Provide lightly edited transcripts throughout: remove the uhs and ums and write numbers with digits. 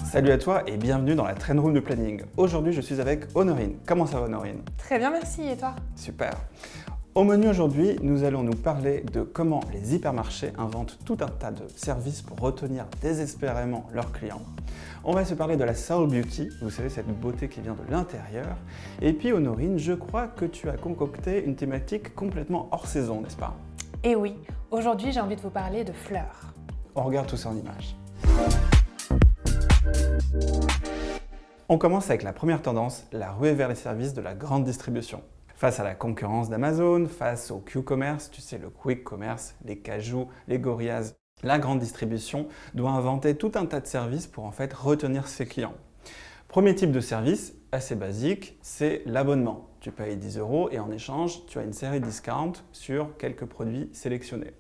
Salut à toi et bienvenue dans la Train Room de Planning. Aujourd'hui, je suis avec Honorine. Comment ça va, Honorine? Très bien, merci. Et toi? Super. Au menu aujourd'hui, nous allons nous parler de comment les hypermarchés inventent tout un tas de services pour retenir désespérément leurs clients. On va se parler de la Soul Beauty, vous savez, cette beauté qui vient de l'intérieur. Et puis, Honorine, je crois que tu as concocté une thématique complètement hors saison, n'est-ce pas? Eh oui, aujourd'hui, j'ai envie de vous parler de fleurs. On regarde tout ça en images. On commence avec la première tendance, la ruée vers les services de la grande distribution. Face à la concurrence d'Amazon, face au Q-commerce, tu sais, le quick commerce, les Cajoo, les Gorillaz, la grande distribution doit inventer tout un tas de services pour en fait retenir ses clients. Premier type de service, assez basique, c'est l'abonnement. Tu payes 10 € et en échange, tu as une série discount sur quelques produits sélectionnés.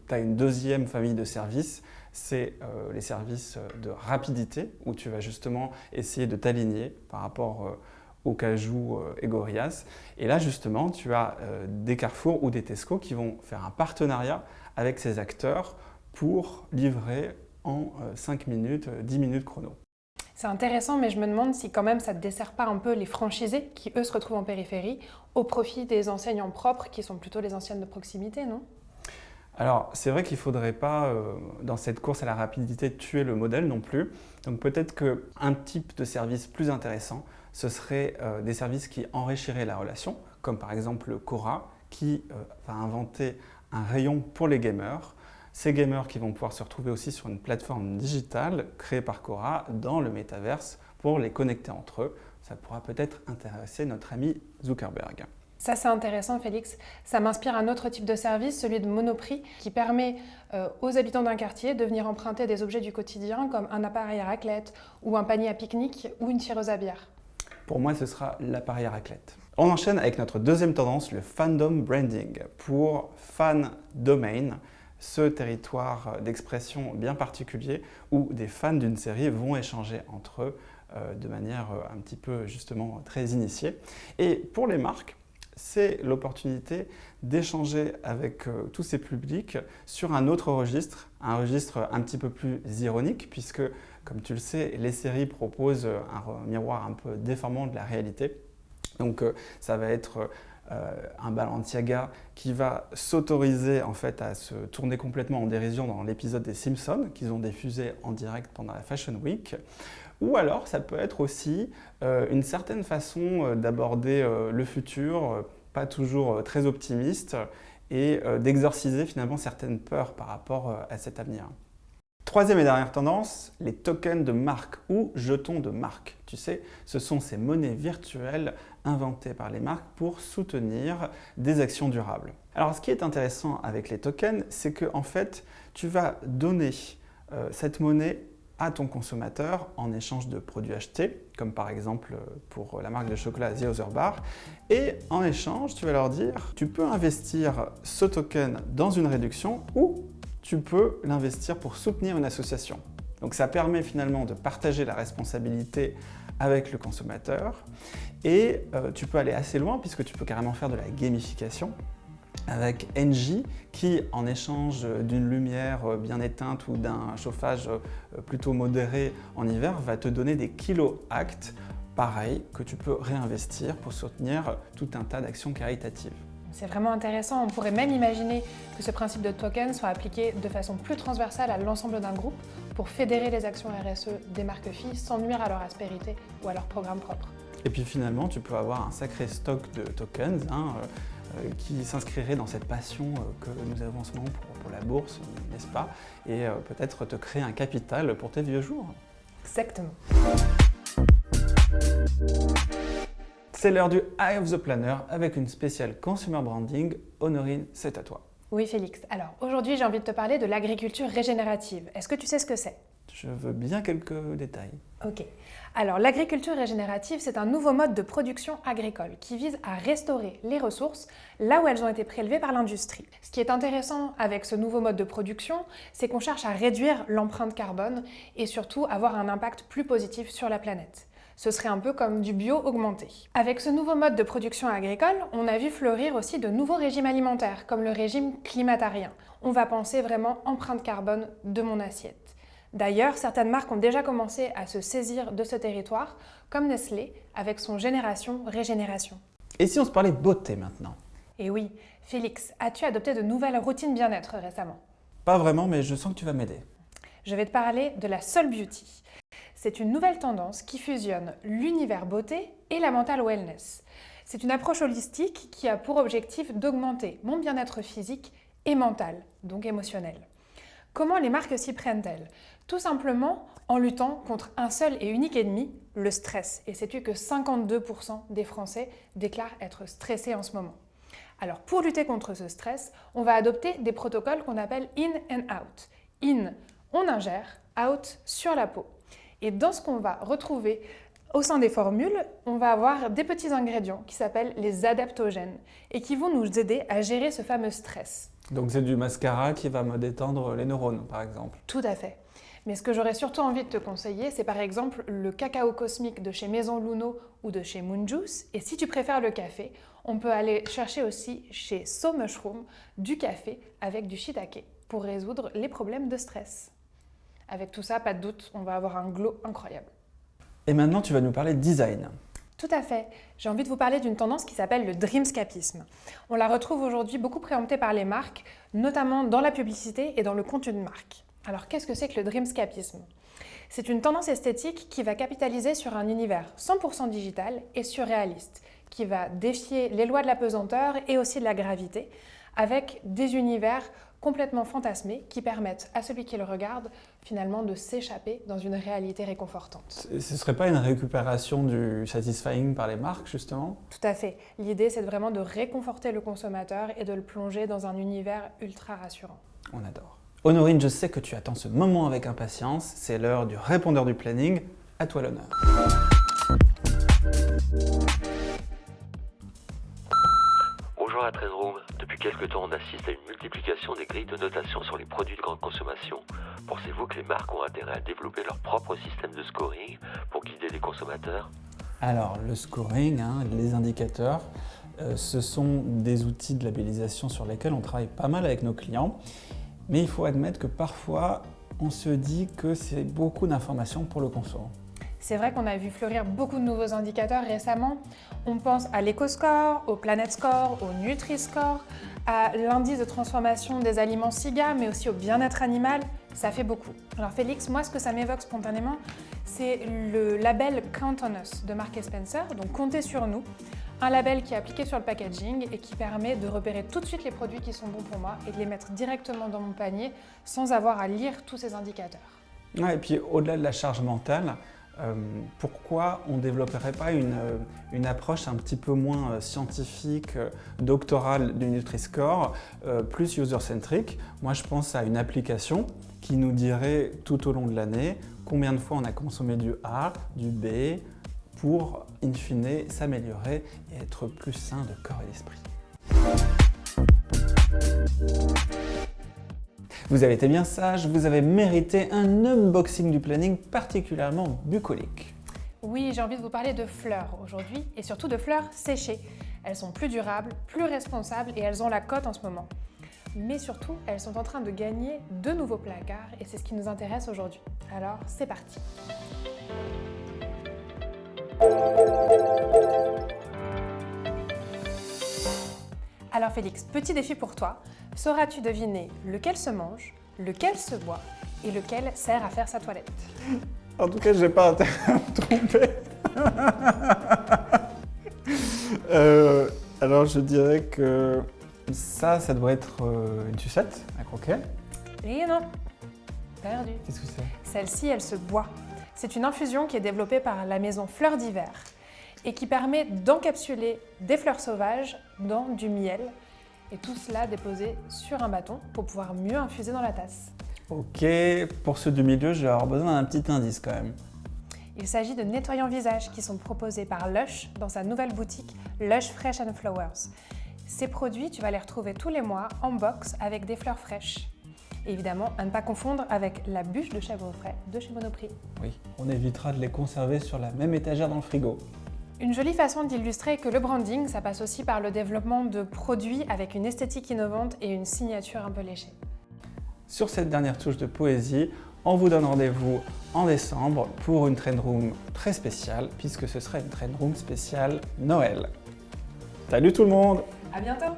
Tu as une deuxième famille de services, c'est les services de rapidité où tu vas justement essayer de t'aligner par rapport aux Cajoo et Gorillaz. Et là justement, tu as des Carrefour ou des Tesco qui vont faire un partenariat avec ces acteurs pour livrer en 5 minutes, 10 minutes chrono. C'est intéressant, mais je me demande si quand même ça ne dessert pas un peu les franchisés qui, eux, se retrouvent en périphérie au profit des enseignes propres qui sont plutôt les anciennes de proximité, non? Alors, c'est vrai qu'il ne faudrait pas, dans cette course à la rapidité, tuer le modèle non plus. Donc peut-être qu'un type de service plus intéressant, ce serait des services qui enrichiraient la relation, comme par exemple Cora, qui va inventer un rayon pour les gamers. Ces gamers qui vont pouvoir se retrouver aussi sur une plateforme digitale créée par Cora dans le métaverse pour les connecter entre eux. Ça pourra peut-être intéresser notre ami Zuckerberg. Ça, c'est intéressant, Félix. Ça m'inspire un autre type de service, celui de Monoprix, qui permet aux habitants d'un quartier de venir emprunter des objets du quotidien comme un appareil à raclette ou un panier à pique-nique ou une tireuse à bière. Pour moi, ce sera l'appareil à raclette. On enchaîne avec notre deuxième tendance, le fandom branding. Pour fan domain, ce territoire d'expression bien particulier où des fans d'une série vont échanger entre eux de manière un petit peu justement très initiée. Et pour les marques, c'est l'opportunité d'échanger avec tous ces publics sur un autre registre, un registre un petit peu plus ironique puisque, comme tu le sais, les séries proposent un miroir un peu déformant de la réalité. Donc ça va être un Balenciaga qui va s'autoriser en fait à se tourner complètement en dérision dans l'épisode des Simpsons qu'ils ont diffusé en direct pendant la Fashion Week. Ou alors, ça peut être aussi une certaine façon d'aborder le futur, pas toujours très optimiste, et d'exorciser finalement certaines peurs par rapport à cet avenir. Troisième et dernière tendance, les tokens de marque ou jetons de marque. Tu sais, ce sont ces monnaies virtuelles inventées par les marques pour soutenir des actions durables. Alors, ce qui est intéressant avec les tokens, c'est que en fait, tu vas donner cette monnaie à ton consommateur en échange de produits achetés, comme par exemple pour la marque de chocolat The Other Bar. Et en échange, tu vas leur dire, tu peux investir ce token dans une réduction ou tu peux l'investir pour soutenir une association. Donc ça permet finalement de partager la responsabilité avec le consommateur et tu peux aller assez loin puisque tu peux carrément faire de la gamification avec Engie qui, en échange d'une lumière bien éteinte ou d'un chauffage plutôt modéré en hiver, va te donner des kilo-actes, pareil, que tu peux réinvestir pour soutenir tout un tas d'actions caritatives. C'est vraiment intéressant. On pourrait même imaginer que ce principe de token soit appliqué de façon plus transversale à l'ensemble d'un groupe pour fédérer les actions RSE des marques filles sans nuire à leur aspérité ou à leur programme propre. Et puis finalement, tu peux avoir un sacré stock de tokens qui s'inscrirait dans cette passion que nous avons en ce moment pour la bourse, n'est-ce pas? Et peut-être te créer un capital pour tes vieux jours. Exactement. C'est l'heure du Eye of the Planner avec une spéciale Consumer Branding. Honorine, c'est à toi. Oui, Félix. Alors, aujourd'hui, j'ai envie de te parler de l'agriculture régénérative. Est-ce que tu sais ce que c'est? Je veux bien quelques détails. Ok. Alors, l'agriculture régénérative, c'est un nouveau mode de production agricole qui vise à restaurer les ressources là où elles ont été prélevées par l'industrie. Ce qui est intéressant avec ce nouveau mode de production, c'est qu'on cherche à réduire l'empreinte carbone et surtout avoir un impact plus positif sur la planète. Ce serait un peu comme du bio augmenté. Avec ce nouveau mode de production agricole, on a vu fleurir aussi de nouveaux régimes alimentaires, comme le régime climatarien. On va penser vraiment empreinte carbone de mon assiette. D'ailleurs, certaines marques ont déjà commencé à se saisir de ce territoire, comme Nestlé, avec son Génération Régénération. Et si on se parlait beauté maintenant? Et oui, Félix, as-tu adopté de nouvelles routines bien-être récemment? Pas vraiment, mais je sens que tu vas m'aider. Je vais te parler de la Soul Beauty. C'est une nouvelle tendance qui fusionne l'univers beauté et la mental wellness. C'est une approche holistique qui a pour objectif d'augmenter mon bien-être physique et mental, donc émotionnel. Comment les marques s'y prennent-elles? Tout simplement en luttant contre un seul et unique ennemi, le stress. Et sais-tu que 52% des Français déclarent être stressés en ce moment? Alors pour lutter contre ce stress, on va adopter des protocoles qu'on appelle in and out. In, on ingère, out, sur la peau. Et dans ce qu'on va retrouver au sein des formules, on va avoir des petits ingrédients qui s'appellent les adaptogènes et qui vont nous aider à gérer ce fameux stress. Donc c'est du mascara qui va me détendre les neurones, par exemple. Tout à fait. Mais ce que j'aurais surtout envie de te conseiller, c'est par exemple le cacao cosmique de chez Maison Luno ou de chez Moon Juice. Et si tu préfères le café, on peut aller chercher aussi chez So Mushroom du café avec du shiitake pour résoudre les problèmes de stress. Avec tout ça, pas de doute, on va avoir un glow incroyable. Et maintenant, tu vas nous parler de design. Tout à fait. J'ai envie de vous parler d'une tendance qui s'appelle le dreamscapisme. On la retrouve aujourd'hui beaucoup préemptée par les marques, notamment dans la publicité et dans le contenu de marque. Alors, qu'est-ce que c'est que le dreamscapisme? C'est une tendance esthétique qui va capitaliser sur un univers 100% digital et surréaliste, qui va défier les lois de la pesanteur et aussi de la gravité, avec des univers complètement fantasmés qui permettent à celui qui le regarde finalement de s'échapper dans une réalité réconfortante. Ce ne serait pas une récupération du satisfying par les marques, justement? Tout à fait. L'idée, c'est vraiment de réconforter le consommateur et de le plonger dans un univers ultra rassurant. On adore. Honorine, je sais que tu attends ce moment avec impatience. C'est l'heure du répondeur du planning. À toi l'honneur. Bonjour à 13 Room. Depuis quelques temps, on assiste à une multiplication des grilles de notation sur les produits de grande consommation. Pensez-vous que les marques ont intérêt à développer leur propre système de scoring pour guider les consommateurs? Alors, le scoring, les indicateurs, ce sont des outils de labellisation sur lesquels on travaille pas mal avec nos clients. Mais il faut admettre que parfois, on se dit que c'est beaucoup d'informations pour le consommateur. C'est vrai qu'on a vu fleurir beaucoup de nouveaux indicateurs récemment. On pense à l'EcoScore, au Planet Score, au Nutri-Score, à l'indice de transformation des aliments SIGA, mais aussi au bien-être animal. Ça fait beaucoup. Alors Félix, moi ce que ça m'évoque spontanément, c'est le label Count on Us de Marks & Spencer, donc comptez sur nous. Un label qui est appliqué sur le packaging et qui permet de repérer tout de suite les produits qui sont bons pour moi et de les mettre directement dans mon panier sans avoir à lire tous ces indicateurs. Ouais, et puis au-delà de la charge mentale, pourquoi on ne développerait pas une approche un petit peu moins scientifique, doctorale du Nutri-Score, plus user-centric? Moi, je pense à une application qui nous dirait tout au long de l'année combien de fois on a consommé du A, du B, pour, in fine, s'améliorer et être plus sain de corps et d'esprit. Vous avez été bien sage, vous avez mérité un unboxing du planning particulièrement bucolique. Oui, j'ai envie de vous parler de fleurs aujourd'hui et surtout de fleurs séchées. Elles sont plus durables, plus responsables et elles ont la cote en ce moment. Mais surtout, elles sont en train de gagner de nouveaux placards et c'est ce qui nous intéresse aujourd'hui. Alors, c'est parti! Alors Félix, petit défi pour toi. Sauras-tu deviner lequel se mange, lequel se boit et lequel sert à faire sa toilette? En tout cas, je n'ai pas intérêt à me tromper. Alors, je dirais que ça doit être une sucette, un croquet. Et non, perdu. Qu'est-ce que c'est? Celle-ci, elle se boit. C'est une infusion qui est développée par la maison Fleurs d'Hiver et qui permet d'encapsuler des fleurs sauvages dans du miel et tout cela déposé sur un bâton pour pouvoir mieux infuser dans la tasse. Ok, pour ceux du milieu, je vais avoir besoin d'un petit indice quand même. Il s'agit de nettoyants visage qui sont proposés par Lush dans sa nouvelle boutique Lush Fresh & Flowers. Ces produits, tu vas les retrouver tous les mois en box avec des fleurs fraîches. Et évidemment, à ne pas confondre avec la bûche de chèvre frais de chez Monoprix. Oui, on évitera de les conserver sur la même étagère dans le frigo. Une jolie façon d'illustrer que le branding, ça passe aussi par le développement de produits avec une esthétique innovante et une signature un peu léchée. Sur cette dernière touche de poésie, on vous donne rendez-vous en décembre pour une Trend Room très spéciale, puisque ce sera une Trend Room spéciale Noël. Salut tout le monde! À bientôt!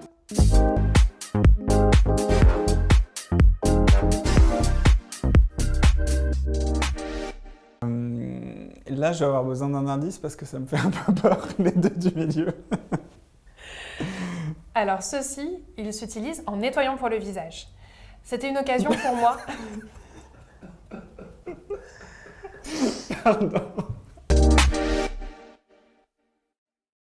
Là, je vais avoir besoin d'un indice parce que ça me fait un peu peur, les deux du milieu. Alors ceci, il s'utilise en nettoyant pour le visage. C'était une occasion pour moi... Pardon.